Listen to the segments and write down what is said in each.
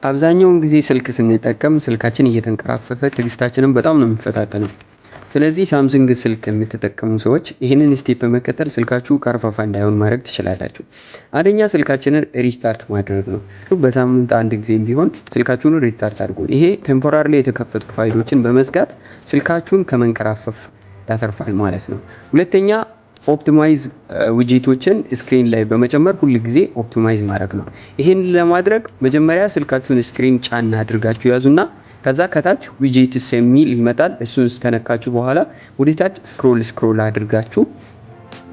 አብዛኛውን ጊዜ ስልክ ስንጠቀም ስልካችን እየተንቀራፈፈ ትዕግስታችንን በጣም ነው የሚፈታተነው። ስለዚህ ሳምሰንግ ስልክ የምትጠቀሙ ሰዎች ይህንን ስቴፕ በመከተል ስልካችሁ ቀርፋፋ እንዳይሆን ማድረግ ትችላላችሁ። አንደኛ ስልካችንን ሪስታርት ማድረግ ነው። በሳምንት አንድ ጊዜም ቢሆን ስልካችሁን ሪስታርት አድርጉ። ይሄ ቴምፖራሪ ላይ የተከፈቱ ፋይሎችን በመዝጋት ስልካችሁን ከመንቀራፈፍ ያተርፋል ማለት ነው። ሁለተኛ ኦፕቲማይዝ ዊጄቶችን ስክሪን ላይ በመጨመር ሁል ጊዜ ኦፕቲማይዝ ማድረግ ነው። ይሄን ለማድረግ መጀመሪያ ስልካችሁን ስክሪን ጫን አድርጋችሁ ያዙና ከዛ ከታች ዊጄትስ የሚል ይመጣል። እሱን ከነካችሁ በኋላ ወደ ታች ስክሮል አድርጋችሁ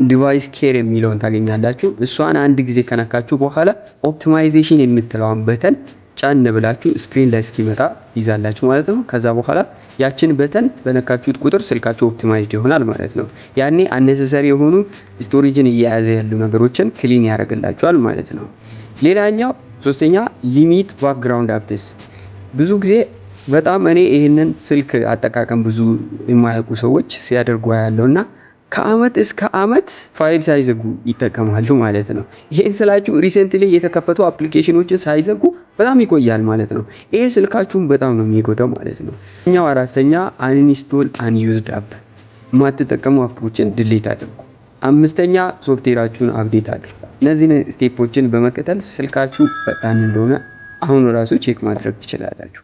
ዲቫይስ ኬር የሚለውን ታገኛላችሁ። እሷን አንድ ጊዜ ከነካችሁ በኋላ ኦፕቲማይዜሽን የምትለዋን በተን ጫን ብላችሁ ስክሪን ላይ እስኪመጣ ይዛላችሁ ማለት ነው። ከዛ በኋላ ያችን በተን በነካችሁት ቁጥር ስልካችሁ ኦፕቲማይዝድ ይሆናል ማለት ነው። ያኔ አነሰሰሪ የሆኑ ስቶሬጅን እየያዘ ያሉ ነገሮችን ክሊን ያደርግላችኋል ማለት ነው። ሌላኛው ሶስተኛ ሊሚት ባክግራውንድ አፕስ። ብዙ ጊዜ በጣም እኔ ይህንን ስልክ አጠቃቀም ብዙ የማያውቁ ሰዎች ሲያደርጉ ያለውና ከአመት እስከ አመት ፋይል ሳይዘጉ ይጠቀማሉ ማለት ነው። ይሄን ስላችሁ ሪሰንትሊ የተከፈቱ አፕሊኬሽኖችን ሳይዘጉ በጣም ይቆያል ማለት ነው። ይሄ ስልካችሁን በጣም ነው የሚጎዳው ማለት ነው። አራተኛ አንኢንስቶል አንዩዝድ አፕ፣ የማትጠቀሙ አፖችን ድሌት አድርጉ። አምስተኛ ሶፍትዌራችሁን አፕዴት አድርጉ። እነዚህን ስቴፖችን በመከተል ስልካችሁ ፈጣን እንደሆነ አሁን ራሱ ቼክ ማድረግ ትችላላችሁ።